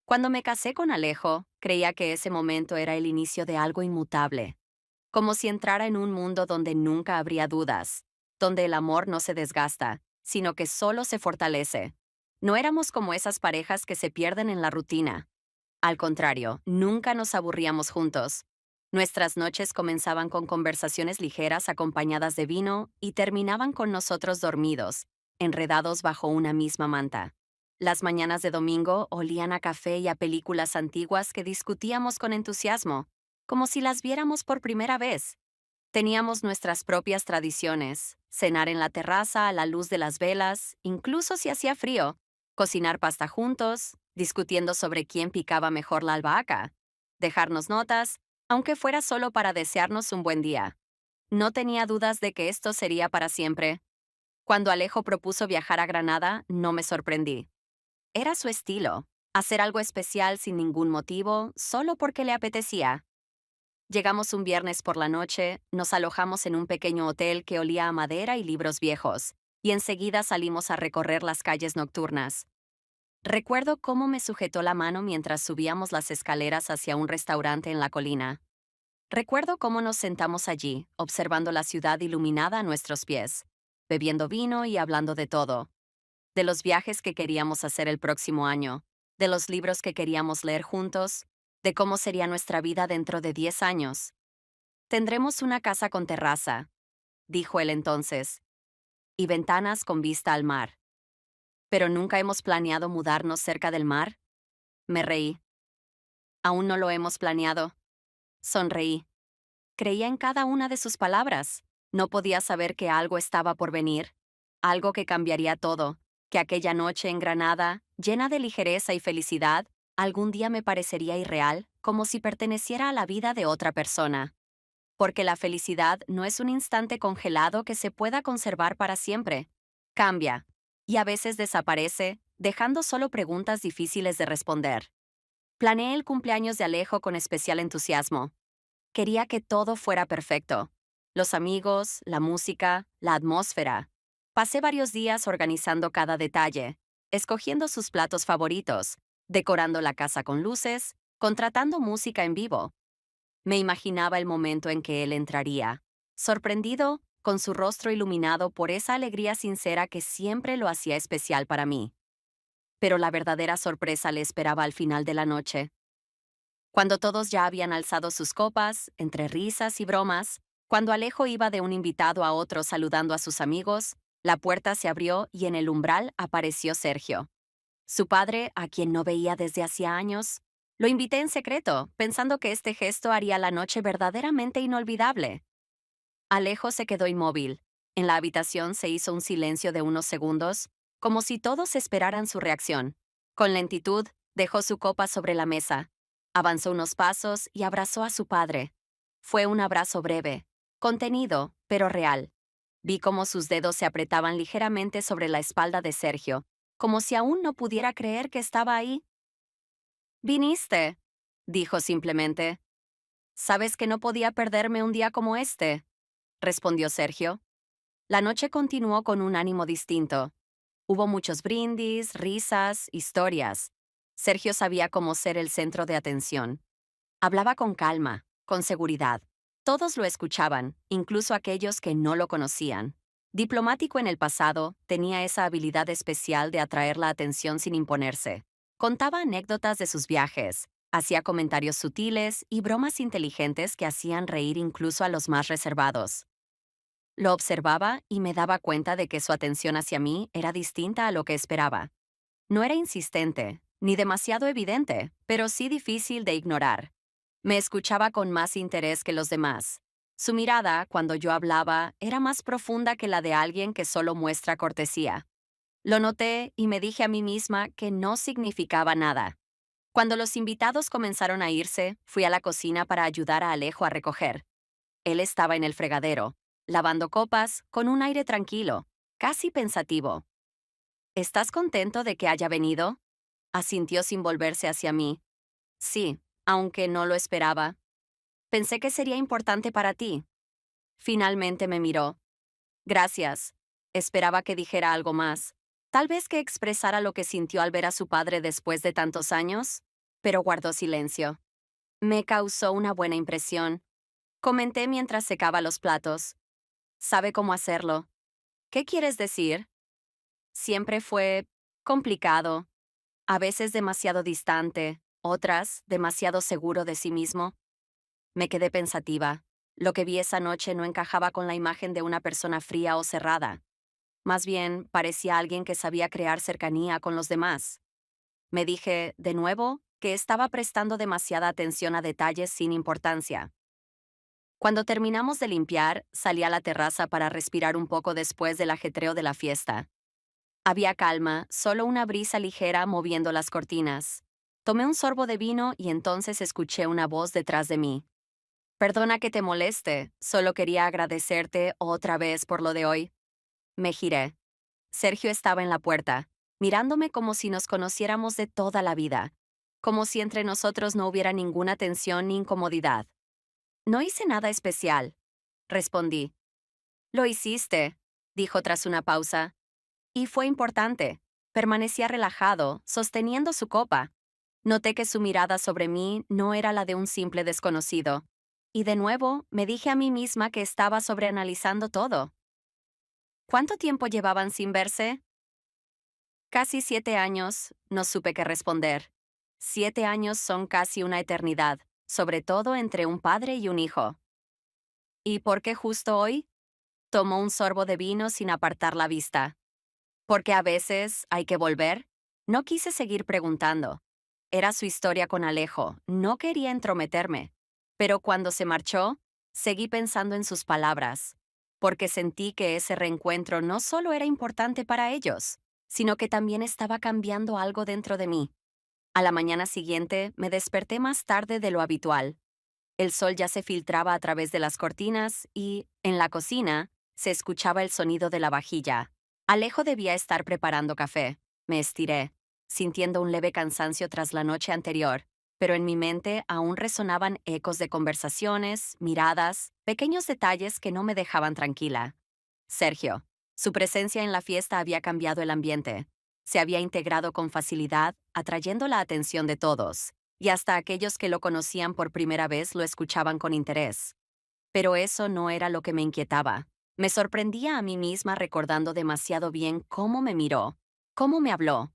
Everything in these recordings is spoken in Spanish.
Cuando me casé con Alejo, creía que ese momento era el inicio de algo inmutable, como si entrara en un mundo donde nunca habría dudas, donde el amor no se desgasta, sino que solo se fortalece. No éramos como esas parejas que se pierden en la rutina. Al contrario, nunca nos aburríamos juntos. Nuestras noches comenzaban con conversaciones ligeras acompañadas de vino y terminaban con nosotros dormidos, enredados bajo una misma manta. Las mañanas de domingo olían a café y a películas antiguas que discutíamos con entusiasmo, como si las viéramos por primera vez. Teníamos nuestras propias tradiciones: cenar en la terraza a la luz de las velas, incluso si hacía frío, cocinar pasta juntos, discutiendo sobre quién picaba mejor la albahaca, dejarnos notas, aunque fuera solo para desearnos un buen día. No tenía dudas de que esto sería para siempre. Cuando Alejo propuso viajar a Granada, no me sorprendí. Era su estilo: hacer algo especial sin ningún motivo, solo porque le apetecía. Llegamos un viernes por la noche, nos alojamos en un pequeño hotel que olía a madera y libros viejos, y enseguida salimos a recorrer las calles nocturnas. Recuerdo cómo me sujetó la mano mientras subíamos las escaleras hacia un restaurante en la colina. Recuerdo cómo nos sentamos allí, observando la ciudad iluminada a nuestros pies, bebiendo vino y hablando de todo, de los viajes que queríamos hacer el próximo año, de los libros que queríamos leer juntos, de cómo sería nuestra vida dentro de 10 años. Tendremos una casa con terraza, dijo él entonces, y ventanas con vista al mar. ¿Pero nunca hemos planeado mudarnos cerca del mar? Me reí. Aún no lo hemos planeado. Sonreí. Creía en cada una de sus palabras. No podía saber que algo estaba por venir, algo que cambiaría todo, que aquella noche en Granada, llena de ligereza y felicidad, algún día me parecería irreal, como si perteneciera a la vida de otra persona. Porque la felicidad no es un instante congelado que se pueda conservar para siempre. Cambia, y a veces desaparece, dejando solo preguntas difíciles de responder. Planeé el cumpleaños de Alejo con especial entusiasmo. Quería que todo fuera perfecto: los amigos, la música, la atmósfera. Pasé varios días organizando cada detalle, escogiendo sus platos favoritos, decorando la casa con luces, contratando música en vivo. Me imaginaba el momento en que él entraría, sorprendido, con su rostro iluminado por esa alegría sincera que siempre lo hacía especial para mí. Pero la verdadera sorpresa le esperaba al final de la noche. Cuando todos ya habían alzado sus copas, entre risas y bromas, cuando Alejo iba de un invitado a otro saludando a sus amigos, la puerta se abrió y en el umbral apareció Sergio. Su padre, a quien no veía desde hacía años. Lo invité en secreto, pensando que este gesto haría la noche verdaderamente inolvidable. Alejo se quedó inmóvil. En la habitación se hizo un silencio de unos segundos, como si todos esperaran su reacción. Con lentitud, dejó su copa sobre la mesa. Avanzó unos pasos y abrazó a su padre. Fue un abrazo breve, contenido, pero real. Vi cómo sus dedos se apretaban ligeramente sobre la espalda de Sergio, como si aún no pudiera creer que estaba ahí. «Viniste», dijo simplemente. «Sabes que no podía perderme un día como este», respondió Sergio. La noche continuó con un ánimo distinto. Hubo muchos brindis, risas, historias. Sergio sabía cómo ser el centro de atención. Hablaba con calma, con seguridad. Todos lo escuchaban, incluso aquellos que no lo conocían. Diplomático en el pasado, tenía esa habilidad especial de atraer la atención sin imponerse. Contaba anécdotas de sus viajes, hacía comentarios sutiles y bromas inteligentes que hacían reír incluso a los más reservados. Lo observaba y me daba cuenta de que su atención hacia mí era distinta a lo que esperaba. No era insistente, ni demasiado evidente, pero sí difícil de ignorar. Me escuchaba con más interés que los demás. Su mirada, cuando yo hablaba, era más profunda que la de alguien que solo muestra cortesía. Lo noté y me dije a mí misma que no significaba nada. Cuando los invitados comenzaron a irse, fui a la cocina para ayudar a Alejo a recoger. Él estaba en el fregadero, lavando copas, con un aire tranquilo, casi pensativo. ¿Estás contento de que haya venido?, asintió sin volverse hacia mí. Sí, aunque no lo esperaba. Pensé que sería importante para ti. Finalmente me miró. Gracias. Esperaba que dijera algo más. Tal vez que expresara lo que sintió al ver a su padre después de tantos años. pero guardó silencio. Me causó una buena impresión. Comenté mientras secaba los platos. Sabe cómo hacerlo. ¿Qué quieres decir? Siempre fue complicado, a veces demasiado distante, otras demasiado seguro de sí mismo. Me quedé pensativa. Lo que vi esa noche no encajaba con la imagen de una persona fría o cerrada. Más bien, parecía alguien que sabía crear cercanía con los demás. Me dije, de nuevo, que estaba prestando demasiada atención a detalles sin importancia. Cuando terminamos de limpiar, salí a la terraza para respirar un poco después del ajetreo de la fiesta. Había calma, solo una brisa ligera moviendo las cortinas. Tomé un sorbo de vino y entonces escuché una voz detrás de mí. Perdona que te moleste, solo quería agradecerte otra vez por lo de hoy. Me giré. Sergio estaba en la puerta, mirándome como si nos conociéramos de toda la vida, como si entre nosotros no hubiera ninguna tensión ni incomodidad. No hice nada especial, respondí. Lo hiciste, dijo tras una pausa. Y fue importante. Permanecía relajado, sosteniendo su copa. Noté que su mirada sobre mí no era la de un simple desconocido. Y de nuevo me dije a mí misma que estaba sobreanalizando todo. ¿Cuánto tiempo llevaban sin verse? Casi 7 años, no supe qué responder. 7 años son casi una eternidad, sobre todo entre un padre y un hijo. ¿Y por qué justo hoy? Tomó un sorbo de vino sin apartar la vista. Porque a veces hay que volver. No quise seguir preguntando. Era su historia con Alejo, no quería entrometerme. Pero cuando se marchó, seguí pensando en sus palabras, porque sentí que ese reencuentro no solo era importante para ellos, sino que también estaba cambiando algo dentro de mí. A la mañana siguiente me desperté más tarde de lo habitual. El sol ya se filtraba a través de las cortinas y, en la cocina, se escuchaba el sonido de la vajilla. Alejo debía estar preparando café. Me estiré, sintiendo un leve cansancio tras la noche anterior, pero en mi mente aún resonaban ecos de conversaciones, miradas, pequeños detalles que no me dejaban tranquila. Sergio. Su presencia en la fiesta había cambiado el ambiente. Se había integrado con facilidad, atrayendo la atención de todos, y hasta aquellos que lo conocían por primera vez lo escuchaban con interés. Pero eso no era lo que me inquietaba. Me sorprendía a mí misma recordando demasiado bien cómo me miró, cómo me habló.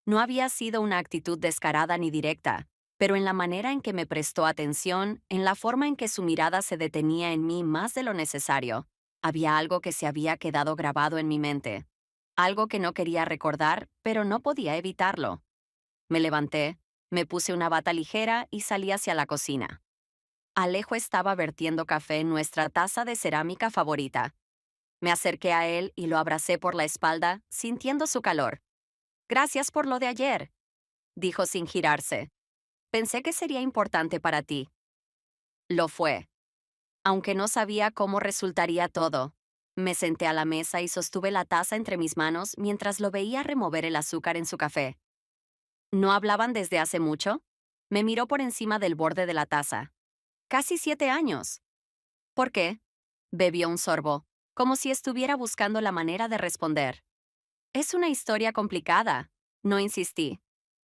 No había sido una actitud descarada ni directa, pero en la manera en que me prestó atención, en la forma en que su mirada se detenía en mí más de lo necesario, había algo que se había quedado grabado en mi mente. Algo que no quería recordar, pero no podía evitarlo. Me levanté, me puse una bata ligera y salí hacia la cocina. Alejo estaba vertiendo café en nuestra taza de cerámica favorita. Me acerqué a él y lo abracé por la espalda, sintiendo su calor. Gracias por lo de ayer, dijo sin girarse. Pensé que sería importante para ti. Lo fue. Aunque no sabía cómo resultaría todo. Me senté a la mesa y sostuve la taza entre mis manos mientras lo veía remover el azúcar en su café. ¿No hablaban desde hace mucho? Me miró por encima del borde de la taza. Casi 7 años. ¿Por qué? Bebió un sorbo, como si estuviera buscando la manera de responder. Es una historia complicada. No insistí.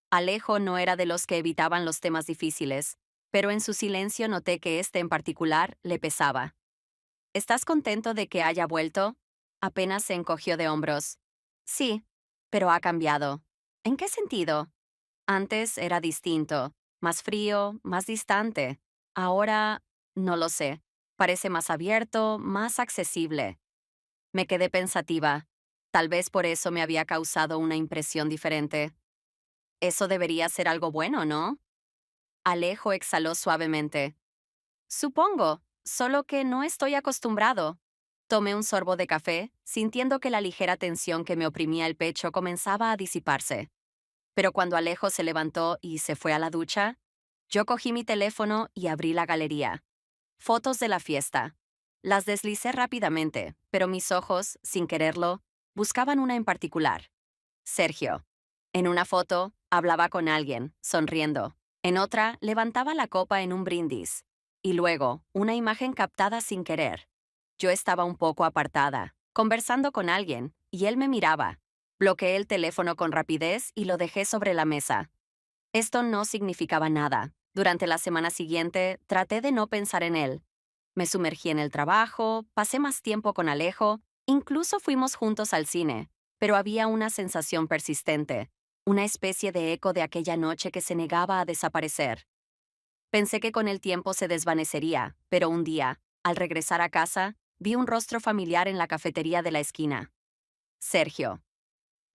Alejo no era de los que evitaban los temas difíciles, pero en su silencio noté que este en particular le pesaba. ¿Estás contento de que haya vuelto? Apenas se encogió de hombros. Sí, pero ha cambiado. ¿En qué sentido? Antes era distinto, más frío, más distante. Ahora, no lo sé. Parece más abierto, más accesible. Me quedé pensativa. Tal vez por eso me había causado una impresión diferente. Eso debería ser algo bueno, ¿no? Alejo exhaló suavemente. Supongo, solo que no estoy acostumbrado. Tomé un sorbo de café, sintiendo que la ligera tensión que me oprimía el pecho comenzaba a disiparse. Pero cuando Alejo se levantó y se fue a la ducha, yo cogí mi teléfono y abrí la galería. Fotos de la fiesta. Las deslicé rápidamente, pero mis ojos, sin quererlo, buscaban una en particular. Sergio. En una foto, hablaba con alguien, sonriendo. En otra, levantaba la copa en un brindis. Y luego, una imagen captada sin querer. Yo estaba un poco apartada, conversando con alguien, y él me miraba. Bloqueé el teléfono con rapidez y lo dejé sobre la mesa. Esto no significaba nada. Durante la semana siguiente, traté de no pensar en él. Me sumergí en el trabajo, pasé más tiempo con Alejo, incluso fuimos juntos al cine, pero había una sensación persistente, una especie de eco de aquella noche que se negaba a desaparecer. Pensé que con el tiempo se desvanecería, pero un día, al regresar a casa, vi un rostro familiar en la cafetería de la esquina. Sergio.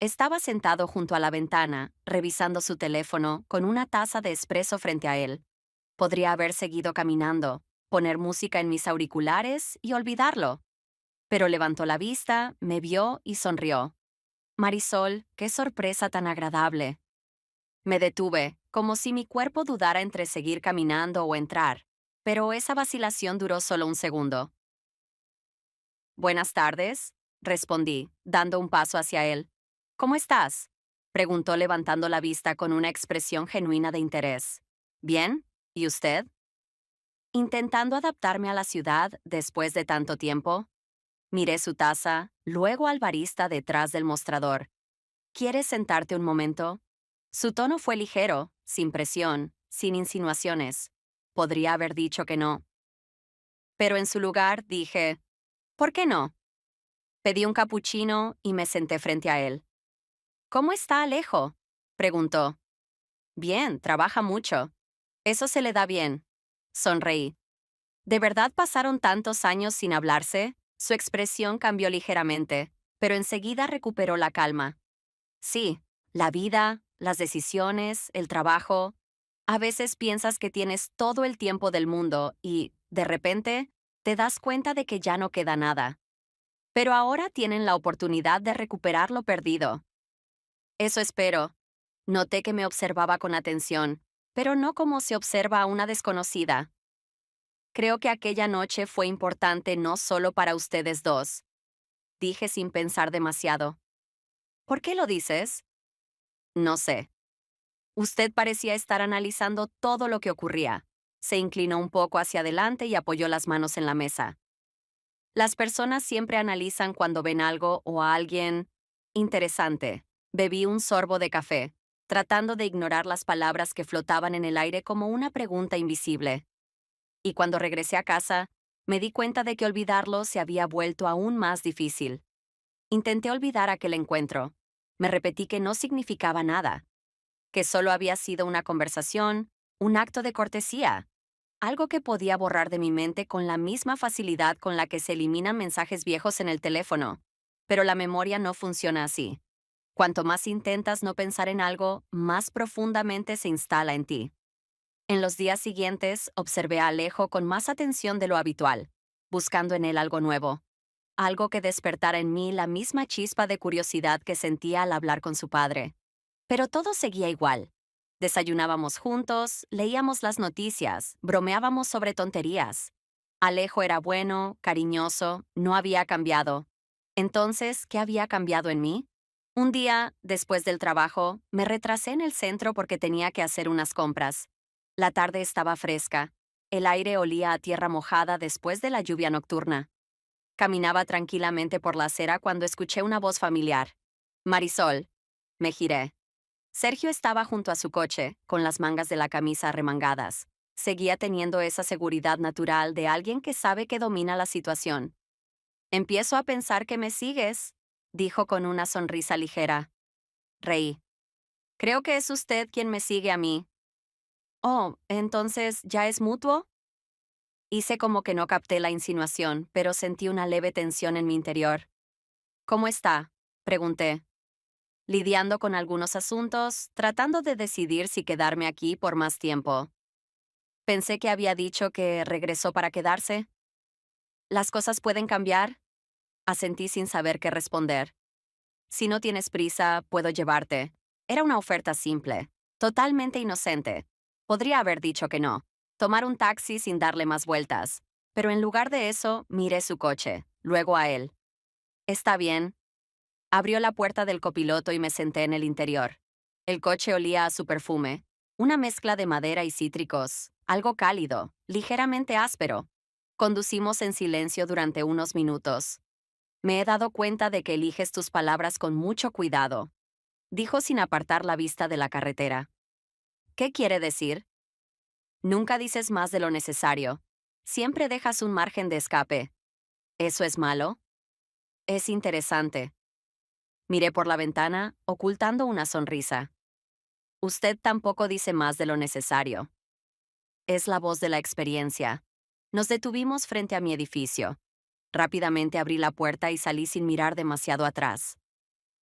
Estaba sentado junto a la ventana, revisando su teléfono, con una taza de espresso frente a él. Podría haber seguido caminando, poner música en mis auriculares y olvidarlo. Pero levantó la vista, me vio y sonrió. Marisol, qué sorpresa tan agradable. Me detuve, como si mi cuerpo dudara entre seguir caminando o entrar. Pero esa vacilación duró solo un segundo. Buenas tardes, respondí, dando un paso hacia él. ¿Cómo estás? Preguntó levantando la vista con una expresión genuina de interés. Bien, ¿y usted? Intentando adaptarme a la ciudad después de tanto tiempo, miré su taza, luego al barista detrás del mostrador. ¿Quieres sentarte un momento? Su tono fue ligero, sin presión, sin insinuaciones. Podría haber dicho que no. Pero en su lugar dije, ¿por qué no? Pedí un capuchino y me senté frente a él. ¿Cómo está Alejo? Preguntó. Bien, trabaja mucho. Eso se le da bien. Sonreí. ¿De verdad pasaron tantos años sin hablarse? Su expresión cambió ligeramente, pero enseguida recuperó la calma. Sí, la vida, las decisiones, el trabajo. A veces piensas que tienes todo el tiempo del mundo y, de repente, te das cuenta de que ya no queda nada. Pero ahora tienen la oportunidad de recuperar lo perdido. Eso espero. Noté que me observaba con atención, pero no como se observa a una desconocida. Creo que aquella noche fue importante no solo para ustedes dos, dije sin pensar demasiado. ¿Por qué lo dices? No sé. Usted parecía estar analizando todo lo que ocurría. Se inclinó un poco hacia adelante y apoyó las manos en la mesa. Las personas siempre analizan cuando ven algo o a alguien interesante. Bebí un sorbo de café, tratando de ignorar las palabras que flotaban en el aire como una pregunta invisible. Y cuando regresé a casa, me di cuenta de que olvidarlo se había vuelto aún más difícil. Intenté olvidar aquel encuentro. Me repetí que no significaba nada, que solo había sido una conversación, un acto de cortesía, algo que podía borrar de mi mente con la misma facilidad con la que se eliminan mensajes viejos en el teléfono. Pero la memoria no funciona así. Cuanto más intentas no pensar en algo, más profundamente se instala en ti. En los días siguientes, observé a Alejo con más atención de lo habitual, buscando en él algo nuevo, algo que despertara en mí la misma chispa de curiosidad que sentía al hablar con su padre. Pero todo seguía igual. Desayunábamos juntos, leíamos las noticias, bromeábamos sobre tonterías. Alejo era bueno, cariñoso, no había cambiado. Entonces, ¿qué había cambiado en mí? Un día, después del trabajo, me retrasé en el centro porque tenía que hacer unas compras. La tarde estaba fresca. El aire olía a tierra mojada después de la lluvia nocturna. Caminaba tranquilamente por la acera cuando escuché una voz familiar. Marisol. Me giré. Sergio estaba junto a su coche, con las mangas de la camisa arremangadas. Seguía teniendo esa seguridad natural de alguien que sabe que domina la situación. Empiezo a pensar que me sigues, dijo con una sonrisa ligera. Reí. Creo que es usted quien me sigue a mí. Oh, entonces, ¿ya es mutuo? Hice como que no capté la insinuación, pero sentí una leve tensión en mi interior. ¿Cómo está? Pregunté. Lidiando con algunos asuntos, tratando de decidir si quedarme aquí por más tiempo. Pensé que había dicho que regresó para quedarse. ¿Las cosas pueden cambiar? Asentí sin saber qué responder. Si no tienes prisa, puedo llevarte. Era una oferta simple, totalmente inocente. Podría haber dicho que no, tomar un taxi sin darle más vueltas. Pero en lugar de eso, miré su coche, luego a él. Está bien. Abrió la puerta del copiloto y me senté en el interior. El coche olía a su perfume, una mezcla de madera y cítricos, algo cálido, ligeramente áspero. Conducimos en silencio durante unos minutos. Me he dado cuenta de que eliges tus palabras con mucho cuidado, dijo sin apartar la vista de la carretera. ¿Qué quiere decir? Nunca dices más de lo necesario. Siempre dejas un margen de escape. ¿Eso es malo? Es interesante. Miré por la ventana, ocultando una sonrisa. Usted tampoco dice más de lo necesario. Es la voz de la experiencia. Nos detuvimos frente a mi edificio. Rápidamente abrí la puerta y salí sin mirar demasiado atrás.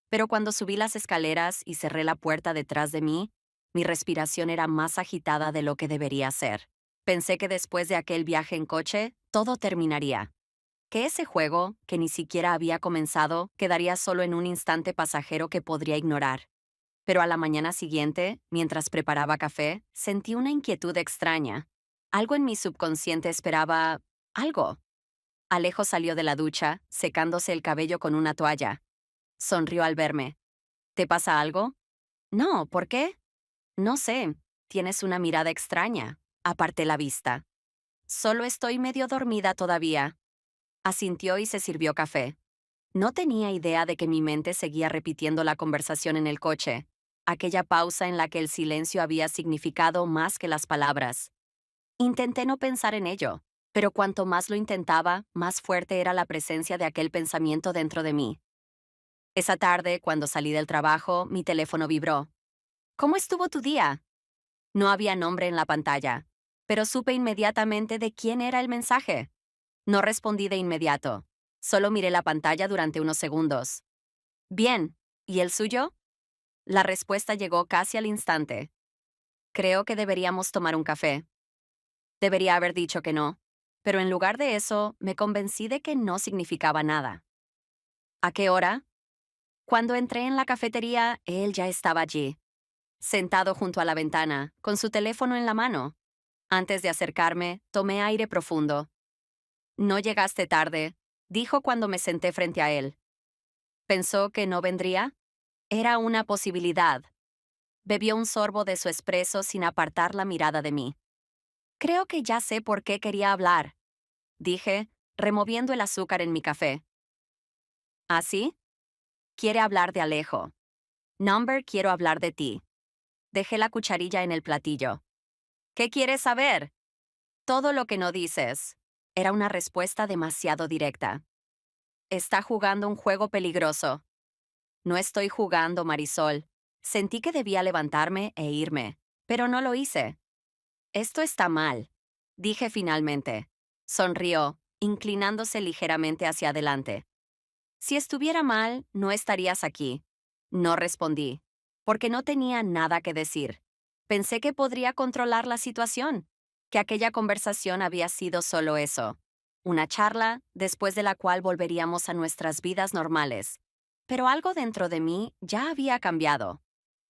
Pero cuando subí las escaleras y cerré la puerta detrás de mí, mi respiración era más agitada de lo que debería ser. Pensé que después de aquel viaje en coche, todo terminaría. Que ese juego, que ni siquiera había comenzado, quedaría solo en un instante pasajero que podría ignorar. Pero a la mañana siguiente, mientras preparaba café, sentí una inquietud extraña. Algo en mi subconsciente esperaba... algo. Alejo salió de la ducha, secándose el cabello con una toalla. Sonrió al verme. ¿Te pasa algo? No, ¿por qué? No sé. Tienes una mirada extraña. Aparté la vista. Solo estoy medio dormida todavía. Asintió y se sirvió café. No tenía idea de que mi mente seguía repitiendo la conversación en el coche, aquella pausa en la que el silencio había significado más que las palabras. Intenté no pensar en ello, pero cuanto más lo intentaba, más fuerte era la presencia de aquel pensamiento dentro de mí. Esa tarde, cuando salí del trabajo, mi teléfono vibró. ¿Cómo estuvo tu día? No había nombre en la pantalla, pero supe inmediatamente de quién era el mensaje. No respondí de inmediato. Solo miré la pantalla durante unos segundos. Bien, ¿y el suyo? La respuesta llegó casi al instante. Creo que deberíamos tomar un café. Debería haber dicho que no, pero en lugar de eso, me convencí de que no significaba nada. ¿A qué hora? Cuando entré en la cafetería, él ya estaba allí, sentado junto a la ventana, con su teléfono en la mano. Antes de acercarme, tomé aire profundo. No llegaste tarde, dijo cuando me senté frente a él. ¿Pensó que no vendría? Era una posibilidad. Bebió un sorbo de su espresso sin apartar la mirada de mí. Creo que ya sé por qué quería hablar, dije, removiendo el azúcar en mi café. ¿Ah, sí? Quiere hablar de Alejo. Number, quiero hablar de ti. Dejé la cucharilla en el platillo. ¿Qué quieres saber? Todo lo que no dices. Era una respuesta demasiado directa. Está jugando un juego peligroso. No estoy jugando, Marisol. Sentí que debía levantarme e irme, pero no lo hice. Esto está mal, dije finalmente. Sonrió, inclinándose ligeramente hacia adelante. Si estuviera mal, no estarías aquí. No respondí, porque no tenía nada que decir. Pensé que podría controlar la situación, que aquella conversación había sido solo eso, una charla después de la cual volveríamos a nuestras vidas normales. Pero algo dentro de mí ya había cambiado.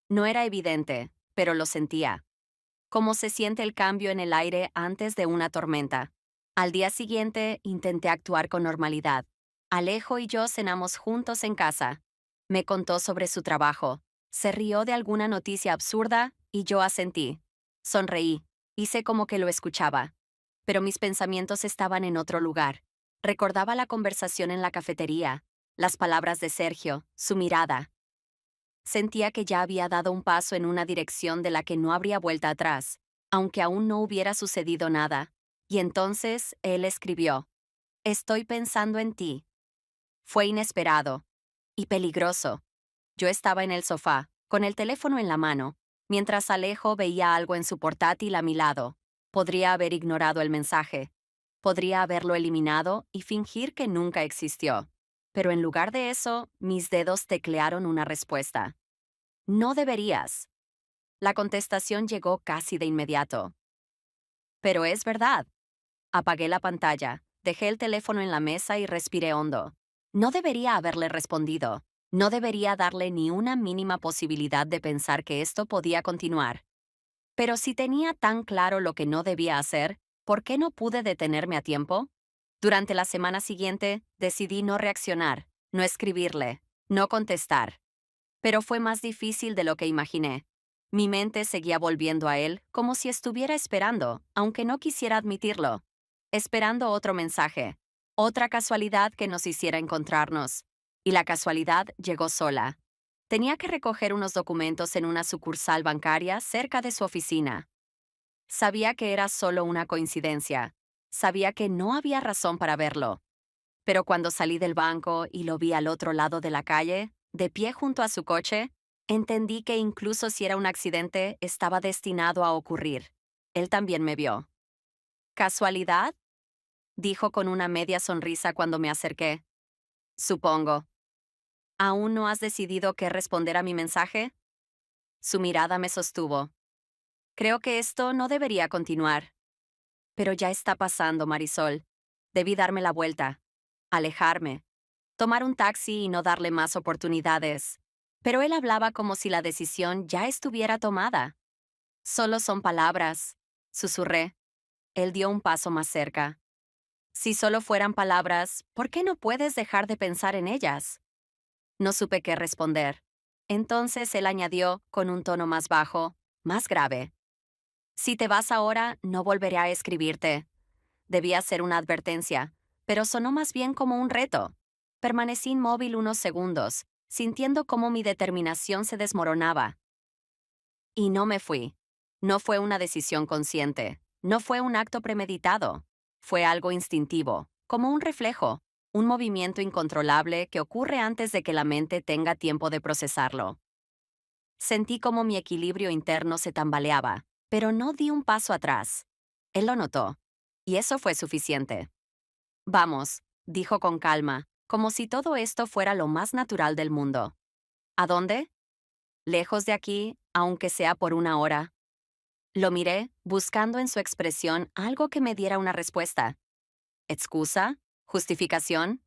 No era evidente, pero lo sentía. Como se siente el cambio en el aire antes de una tormenta. Al día siguiente intenté actuar con normalidad. Alejo y yo cenamos juntos en casa. Me contó sobre su trabajo. Se rió de alguna noticia absurda y yo asentí. Sonreí. Hice como que lo escuchaba. Pero mis pensamientos estaban en otro lugar. Recordaba la conversación en la cafetería, las palabras de Sergio, su mirada. Sentía que ya había dado un paso en una dirección de la que no habría vuelta atrás, aunque aún no hubiera sucedido nada. Y entonces él escribió: Estoy pensando en ti. Fue inesperado y peligroso. Yo estaba en el sofá, con el teléfono en la mano, mientras Alejo veía algo en su portátil a mi lado. Podría haber ignorado el mensaje. Podría haberlo eliminado y fingir que nunca existió. Pero en lugar de eso, mis dedos teclearon una respuesta. No deberías. La contestación llegó casi de inmediato. Pero es verdad. Apagué la pantalla, dejé el teléfono en la mesa y respiré hondo. No debería haberle respondido. No debería darle ni una mínima posibilidad de pensar que esto podía continuar. Pero si tenía tan claro lo que no debía hacer, ¿por qué no pude detenerme a tiempo? Durante la semana siguiente, decidí no reaccionar, no escribirle, no contestar. Pero fue más difícil de lo que imaginé. Mi mente seguía volviendo a él como si estuviera esperando, aunque no quisiera admitirlo. Esperando otro mensaje, otra casualidad que nos hiciera encontrarnos. Y la casualidad llegó sola. Tenía que recoger unos documentos en una sucursal bancaria cerca de su oficina. Sabía que era solo una coincidencia. Sabía que no había razón para verlo. Pero cuando salí del banco y lo vi al otro lado de la calle, de pie junto a su coche, entendí que incluso si era un accidente, estaba destinado a ocurrir. Él también me vio. ¿Casualidad? Dijo con una media sonrisa cuando me acerqué. Supongo. ¿Aún no has decidido qué responder a mi mensaje? Su mirada me sostuvo. Creo que esto no debería continuar. Pero ya está pasando, Marisol. Debí darme la vuelta, alejarme, tomar un taxi y no darle más oportunidades. Pero él hablaba como si la decisión ya estuviera tomada. Solo son palabras, susurré. Él dio un paso más cerca. Si solo fueran palabras, ¿por qué no puedes dejar de pensar en ellas? No supe qué responder. Entonces él añadió, con un tono más bajo, más grave. Si te vas ahora, no volveré a escribirte. Debía ser una advertencia, pero sonó más bien como un reto. Permanecí inmóvil unos segundos, sintiendo cómo mi determinación se desmoronaba. Y no me fui. No fue una decisión consciente. No fue un acto premeditado. Fue algo instintivo, como un reflejo, un movimiento incontrolable que ocurre antes de que la mente tenga tiempo de procesarlo. Sentí como mi equilibrio interno se tambaleaba, pero no di un paso atrás. Él lo notó, y eso fue suficiente. Vamos, dijo con calma, como si todo esto fuera lo más natural del mundo. ¿A dónde? Lejos de aquí, aunque sea por una hora. Lo miré, buscando en su expresión algo que me diera una respuesta. ¿Excusa? ¿Justificación?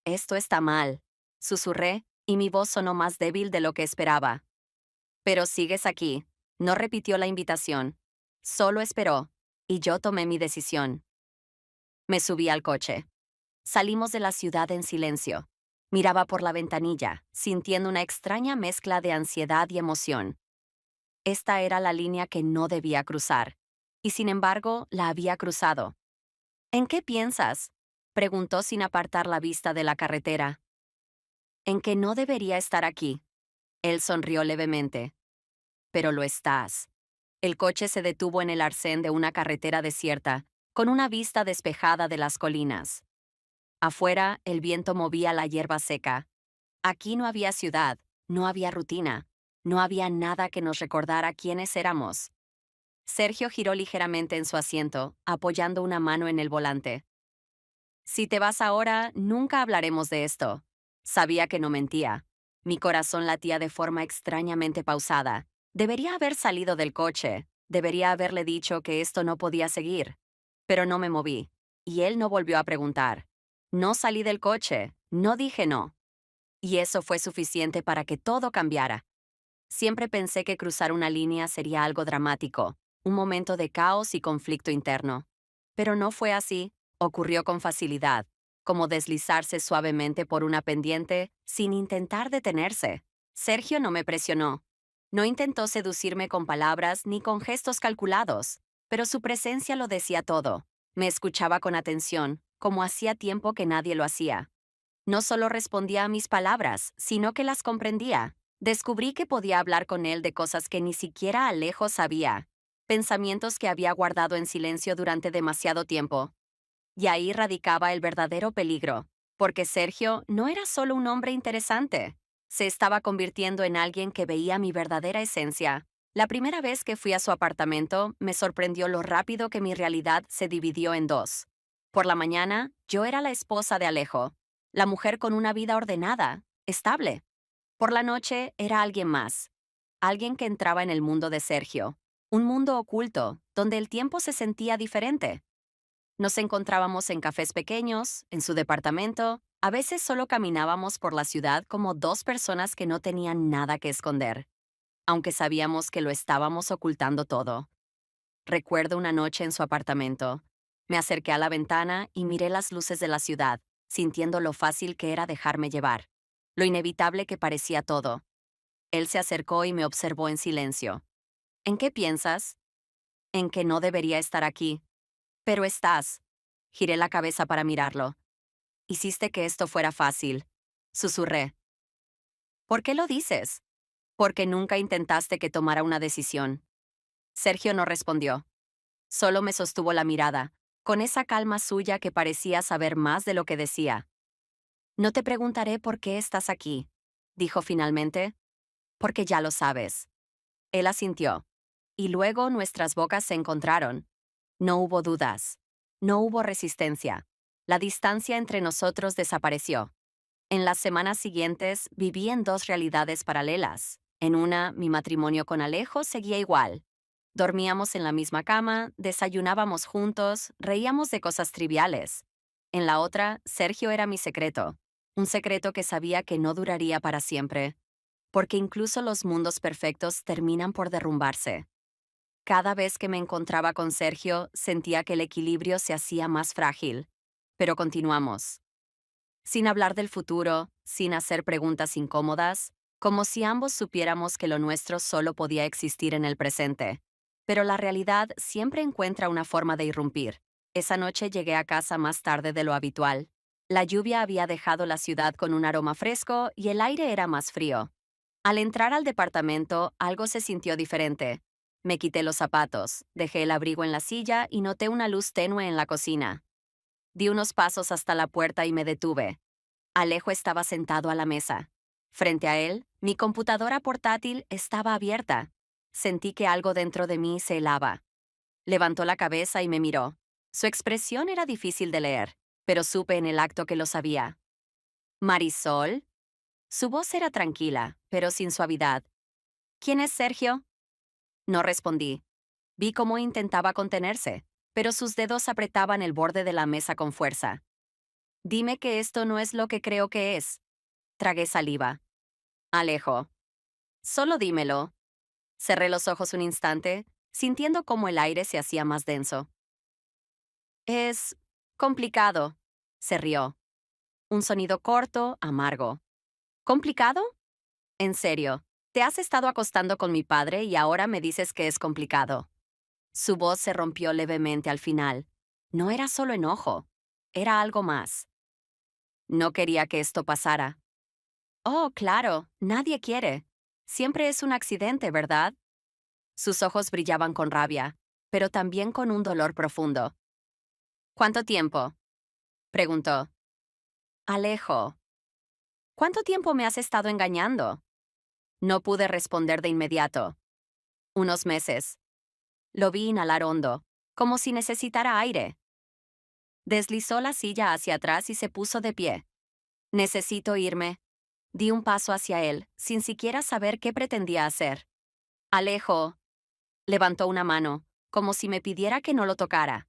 Esto está mal, susurré, y mi voz sonó más débil de lo que esperaba. Pero sigues aquí. No repitió la invitación. Solo esperó, y yo tomé mi decisión. Me subí al coche. Salimos de la ciudad en silencio. Miraba por la ventanilla, sintiendo una extraña mezcla de ansiedad y emoción. Esta era la línea que no debía cruzar, y sin embargo la había cruzado. ¿En qué piensas? Preguntó sin apartar la vista de la carretera. En que no debería estar aquí. Él sonrió levemente. Pero lo estás. El coche se detuvo en el arcén de una carretera desierta, con una vista despejada de las colinas. Afuera, el viento movía la hierba seca. Aquí no había ciudad, no había rutina, no había nada que nos recordara quiénes éramos. Sergio giró ligeramente en su asiento, apoyando una mano en el volante. Si te vas ahora, nunca hablaremos de esto. Sabía que no mentía. Mi corazón latía de forma extrañamente pausada. Debería haber salido del coche. Debería haberle dicho que esto no podía seguir. Pero no me moví. Y él no volvió a preguntar. No salí del coche. No dije no. Y eso fue suficiente para que todo cambiara. Siempre pensé que cruzar una línea sería algo dramático, un momento de caos y conflicto interno. Pero no fue así. Ocurrió con facilidad, como deslizarse suavemente por una pendiente sin intentar detenerse. Sergio no me presionó. No intentó seducirme con palabras ni con gestos calculados, pero su presencia lo decía todo. Me escuchaba con atención, como hacía tiempo que nadie lo hacía. No solo respondía a mis palabras, sino que las comprendía. Descubrí que podía hablar con él de cosas que ni siquiera Alejo sabía, pensamientos que había guardado en silencio durante demasiado tiempo. Y ahí radicaba el verdadero peligro, porque Sergio no era solo un hombre interesante, se estaba convirtiendo en alguien que veía mi verdadera esencia. La primera vez que fui a su apartamento, me sorprendió lo rápido que mi realidad se dividió en dos. Por la mañana, yo era la esposa de Alejo, la mujer con una vida ordenada, estable. Por la noche era alguien más, alguien que entraba en el mundo de Sergio, un mundo oculto, donde el tiempo se sentía diferente. Nos encontrábamos en cafés pequeños, en su departamento, a veces solo caminábamos por la ciudad como dos personas que no tenían nada que esconder, aunque sabíamos que lo estábamos ocultando todo. Recuerdo una noche en su apartamento. Me acerqué a la ventana y miré las luces de la ciudad, sintiendo lo fácil que era dejarme llevar, lo inevitable que parecía todo. Él se acercó y me observó en silencio. ¿En qué piensas? En que no debería estar aquí. Pero estás. Giré la cabeza para mirarlo. Hiciste que esto fuera fácil. Susurré. ¿Por qué lo dices? Porque nunca intentaste que tomara una decisión. Sergio no respondió. Solo me sostuvo la mirada, con esa calma suya que parecía saber más de lo que decía. No te preguntaré por qué estás aquí, dijo finalmente, porque ya lo sabes. Él asintió. Y luego nuestras bocas se encontraron. No hubo dudas. No hubo resistencia. La distancia entre nosotros desapareció. En las semanas siguientes viví en dos realidades paralelas. En una, mi matrimonio con Alejo seguía igual. Dormíamos en la misma cama, desayunábamos juntos, reíamos de cosas triviales. En la otra, Sergio era mi secreto. Un secreto que sabía que no duraría para siempre. Porque incluso los mundos perfectos terminan por derrumbarse. Cada vez que me encontraba con Sergio, sentía que el equilibrio se hacía más frágil. Pero continuamos. Sin hablar del futuro, sin hacer preguntas incómodas, como si ambos supiéramos que lo nuestro solo podía existir en el presente. Pero la realidad siempre encuentra una forma de irrumpir. Esa noche llegué a casa más tarde de lo habitual. La lluvia había dejado la ciudad con un aroma fresco y el aire era más frío. Al entrar al departamento, algo se sintió diferente. Me quité los zapatos, dejé el abrigo en la silla y noté una luz tenue en la cocina. Di unos pasos hasta la puerta y me detuve. Alejo estaba sentado a la mesa. Frente a él, mi computadora portátil estaba abierta. Sentí que algo dentro de mí se helaba. Levantó la cabeza y me miró. Su expresión era difícil de leer, pero supe en el acto que lo sabía. ¿Marisol? Su voz era tranquila, pero sin suavidad. ¿Quién es Sergio? No respondí. Vi cómo intentaba contenerse, pero sus dedos apretaban el borde de la mesa con fuerza. Dime que esto no es lo que creo que es. Tragué saliva. Alejo. Solo dímelo. Cerré los ojos un instante, sintiendo cómo el aire se hacía más denso. Es complicado. Se rió. Un sonido corto, amargo. ¿Complicado? En serio, te has estado acostando con mi padre y ahora me dices que es complicado. Su voz se rompió levemente al final. No era solo enojo, era algo más. No quería que esto pasara. Oh, claro, nadie quiere. Siempre es un accidente, ¿verdad? Sus ojos brillaban con rabia, pero también con un dolor profundo. ¿Cuánto tiempo? Preguntó. Alejo. ¿Cuánto tiempo me has estado engañando? No pude responder de inmediato. Unos meses. Lo vi inhalar hondo, como si necesitara aire. Deslizó la silla hacia atrás y se puso de pie. Necesito irme. Di un paso hacia él, sin siquiera saber qué pretendía hacer. Alejo. Levantó una mano, como si me pidiera que no lo tocara.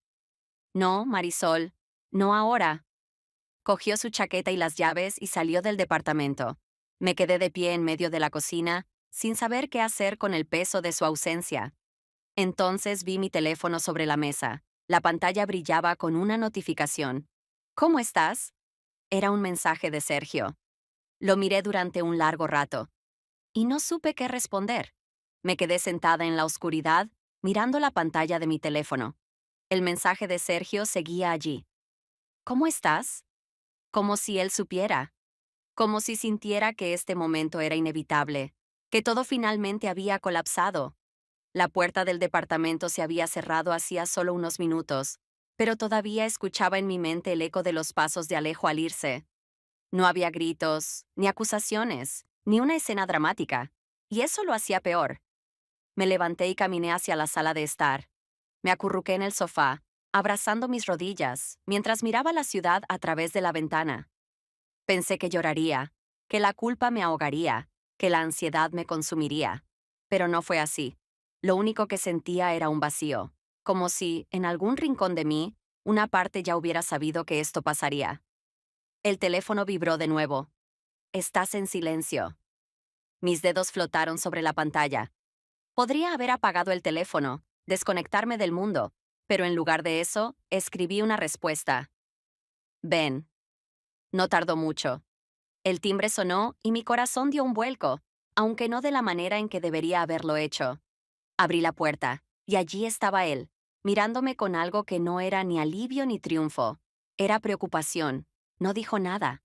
No, Marisol, no ahora. Cogió su chaqueta y las llaves y salió del departamento. Me quedé de pie en medio de la cocina, sin saber qué hacer con el peso de su ausencia. Entonces vi mi teléfono sobre la mesa. La pantalla brillaba con una notificación. ¿Cómo estás? Era un mensaje de Sergio. Lo miré durante un largo rato. Y no supe qué responder. Me quedé sentada en la oscuridad, mirando la pantalla de mi teléfono. El mensaje de Sergio seguía allí. ¿Cómo estás? Como si él supiera. Como si sintiera que este momento era inevitable, que todo finalmente había colapsado. La puerta del departamento se había cerrado hacía solo unos minutos, pero todavía escuchaba en mi mente el eco de los pasos de Alejo al irse. No había gritos, ni acusaciones, ni una escena dramática, y eso lo hacía peor. Me levanté y caminé hacia la sala de estar. Me acurruqué en el sofá, abrazando mis rodillas, mientras miraba la ciudad a través de la ventana. Pensé que lloraría, que la culpa me ahogaría, que la ansiedad me consumiría. Pero no fue así. Lo único que sentía era un vacío, como si, en algún rincón de mí, una parte ya hubiera sabido que esto pasaría. El teléfono vibró de nuevo. Estás en silencio. Mis dedos flotaron sobre la pantalla. Podría haber apagado el teléfono, desconectarme del mundo, pero en lugar de eso, escribí una respuesta. Ven. No tardó mucho. El timbre sonó y mi corazón dio un vuelco, aunque no de la manera en que debería haberlo hecho. Abrí la puerta, y allí estaba él, mirándome con algo que no era ni alivio ni triunfo. Era preocupación. No dijo nada.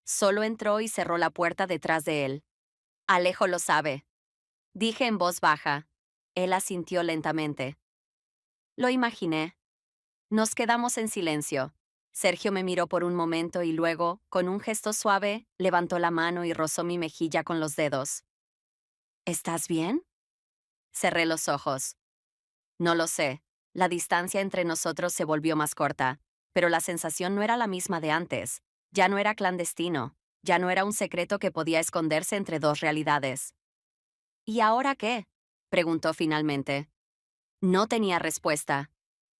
Solo entró y cerró la puerta detrás de él. Alejo lo sabe. Dije en voz baja. Él asintió lentamente. Lo imaginé. Nos quedamos en silencio. Sergio me miró por un momento y luego, con un gesto suave, levantó la mano y rozó mi mejilla con los dedos. ¿Estás bien? Cerré los ojos. No lo sé. La distancia entre nosotros se volvió más corta, pero la sensación no era la misma de antes. Ya no era clandestino. Ya no era un secreto que podía esconderse entre dos realidades. ¿Y ahora qué? Preguntó finalmente. No tenía respuesta.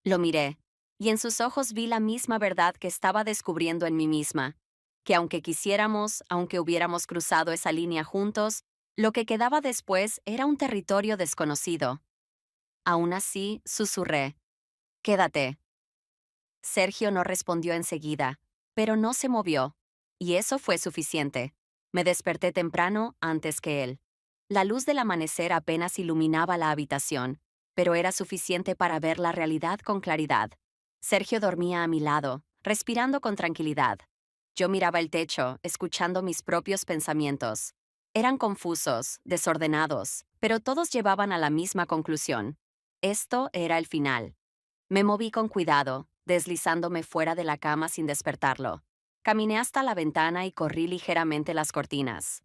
Lo miré, y en sus ojos vi la misma verdad que estaba descubriendo en mí misma, que aunque quisiéramos, aunque hubiéramos cruzado esa línea juntos, lo que quedaba después era un territorio desconocido. Aún así, susurré. Quédate. Sergio no respondió enseguida, pero no se movió, y eso fue suficiente. Me desperté temprano antes que él. La luz del amanecer apenas iluminaba la habitación, pero era suficiente para ver la realidad con claridad. Sergio dormía a mi lado, respirando con tranquilidad. Yo miraba el techo, escuchando mis propios pensamientos. Eran confusos, desordenados, pero todos llevaban a la misma conclusión. Esto era el final. Me moví con cuidado, deslizándome fuera de la cama sin despertarlo. Caminé hasta la ventana y corrí ligeramente las cortinas.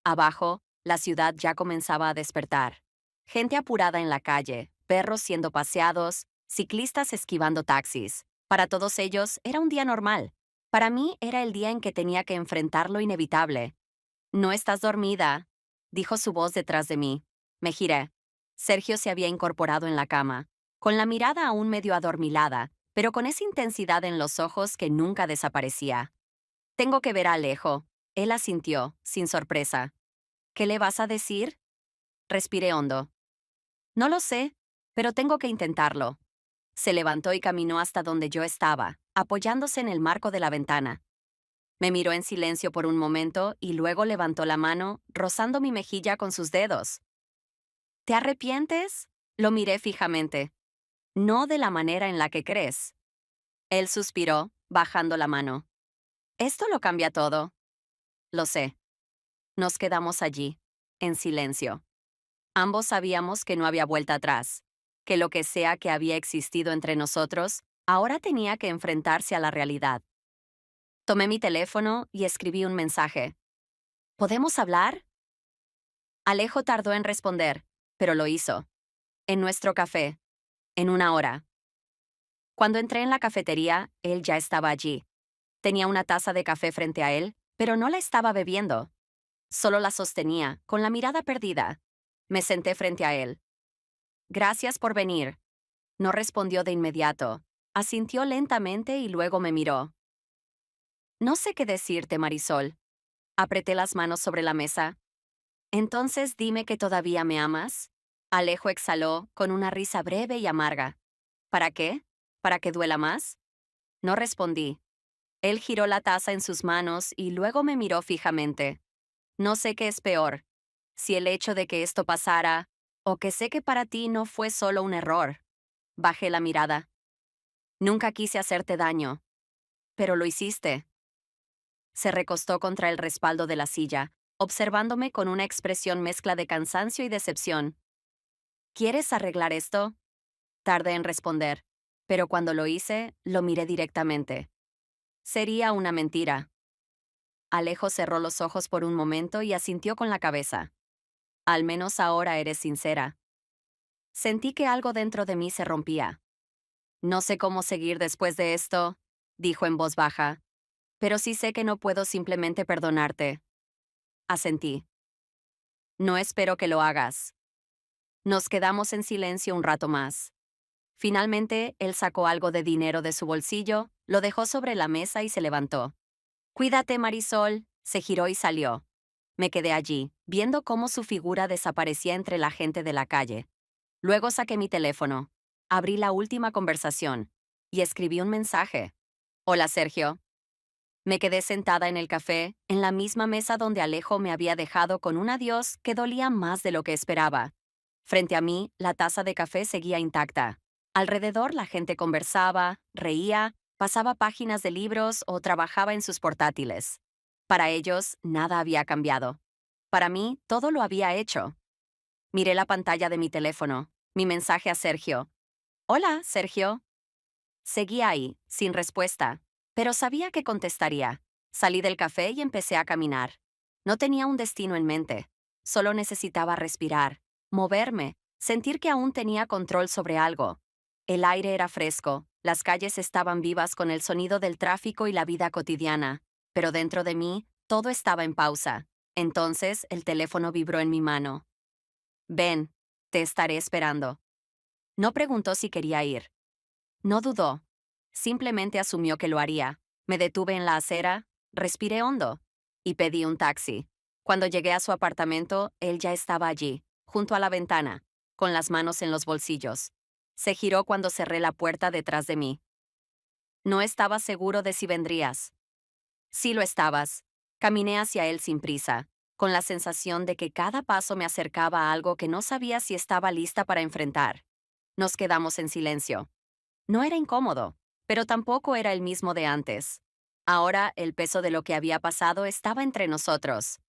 Abajo, la ciudad ya comenzaba a despertar. Gente apurada en la calle, perros siendo paseados, ciclistas esquivando taxis. Para todos ellos era un día normal. Para mí era el día en que tenía que enfrentar lo inevitable. No estás dormida, dijo su voz detrás de mí. Me giré. Sergio se había incorporado en la cama, con la mirada aún medio adormilada, pero con esa intensidad en los ojos que nunca desaparecía. Tengo que ver a Alejo. Él asintió, sin sorpresa. ¿Qué le vas a decir? Respiré hondo. No lo sé, pero tengo que intentarlo. Se levantó y caminó hasta donde yo estaba, apoyándose en el marco de la ventana. Me miró en silencio por un momento y luego levantó la mano, rozando mi mejilla con sus dedos. ¿Te arrepientes? Lo miré fijamente. No de la manera en la que crees. Él suspiró, bajando la mano. Esto lo cambia todo. Lo sé. Nos quedamos allí, en silencio. Ambos sabíamos que no había vuelta atrás, que lo que sea que había existido entre nosotros, ahora tenía que enfrentarse a la realidad. Tomé mi teléfono y escribí un mensaje. ¿Podemos hablar? Alejo tardó en responder, pero lo hizo. En nuestro café. En una hora. Cuando entré en la cafetería, él ya estaba allí. Tenía una taza de café frente a él, pero no la estaba bebiendo. Solo la sostenía, con la mirada perdida. Me senté frente a él. Gracias por venir. No respondió de inmediato. Asintió lentamente y luego me miró. No sé qué decirte, Marisol. Apreté las manos sobre la mesa. Entonces dime que todavía me amas. Alejo exhaló, con una risa breve y amarga. ¿Para qué? ¿Para que duela más? No respondí. Él giró la taza en sus manos y luego me miró fijamente. No sé qué es peor, si el hecho de que esto pasara, o que sé que para ti no fue solo un error. Bajé la mirada. Nunca quise hacerte daño, pero lo hiciste. Se recostó contra el respaldo de la silla, observándome con una expresión mezcla de cansancio y decepción. ¿Quieres arreglar esto? Tardé en responder, pero cuando lo hice, lo miré directamente. Sería una mentira. Alejo cerró los ojos por un momento y asintió con la cabeza. Al menos ahora eres sincera. Sentí que algo dentro de mí se rompía. No sé cómo seguir después de esto, dijo en voz baja, pero sí sé que no puedo simplemente perdonarte. Asentí. No espero que lo hagas. Nos quedamos en silencio un rato más. Finalmente, él sacó algo de dinero de su bolsillo, lo dejó sobre la mesa y se levantó. Cuídate, Marisol. Se giró y salió. Me quedé allí, viendo cómo su figura desaparecía entre la gente de la calle. Luego saqué mi teléfono. Abrí la última conversación y escribí un mensaje. Hola, Sergio. Me quedé sentada en el café, en la misma mesa donde Alejo me había dejado con un adiós que dolía más de lo que esperaba. Frente a mí, la taza de café seguía intacta. Alrededor la gente conversaba, reía, pasaba páginas de libros o trabajaba en sus portátiles. Para ellos, nada había cambiado. Para mí, todo lo había hecho. Miré la pantalla de mi teléfono, mi mensaje a Sergio. Hola, Sergio. Seguía ahí, sin respuesta, pero sabía que contestaría. Salí del café y empecé a caminar. No tenía un destino en mente. Solo necesitaba respirar, moverme, sentir que aún tenía control sobre algo. El aire era fresco, las calles estaban vivas con el sonido del tráfico y la vida cotidiana, pero dentro de mí, todo estaba en pausa. Entonces, el teléfono vibró en mi mano. Ven, te estaré esperando. No preguntó si quería ir. No dudó. Simplemente asumió que lo haría. Me detuve en la acera, respiré hondo y pedí un taxi. Cuando llegué a su apartamento, él ya estaba allí, junto a la ventana, con las manos en los bolsillos. Se giró cuando cerré la puerta detrás de mí. No estaba seguro de si vendrías. Sí lo estabas. Caminé hacia él sin prisa, con la sensación de que cada paso me acercaba a algo que no sabía si estaba lista para enfrentar. Nos quedamos en silencio. No era incómodo, pero tampoco era el mismo de antes. Ahora el peso de lo que había pasado estaba entre nosotros.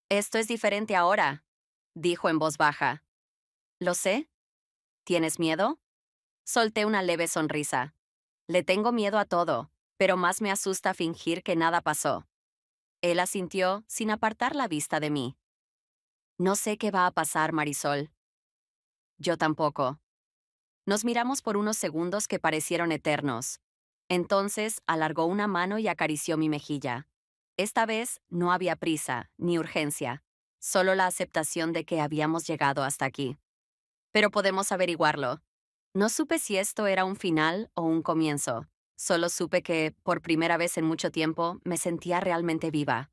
Esto es diferente ahora, dijo en voz baja. Lo sé. ¿Tienes miedo? Solté una leve sonrisa. Le tengo miedo a todo, pero más me asusta fingir que nada pasó. Él asintió sin apartar la vista de mí. No sé qué va a pasar, Marisol. Yo tampoco. Nos miramos por unos segundos que parecieron eternos. Entonces alargó una mano y acarició mi mejilla. Esta vez no había prisa ni urgencia, solo la aceptación de que habíamos llegado hasta aquí. Pero podemos averiguarlo. No supe si esto era un final o un comienzo. Solo supe que, por primera vez en mucho tiempo, me sentía realmente viva.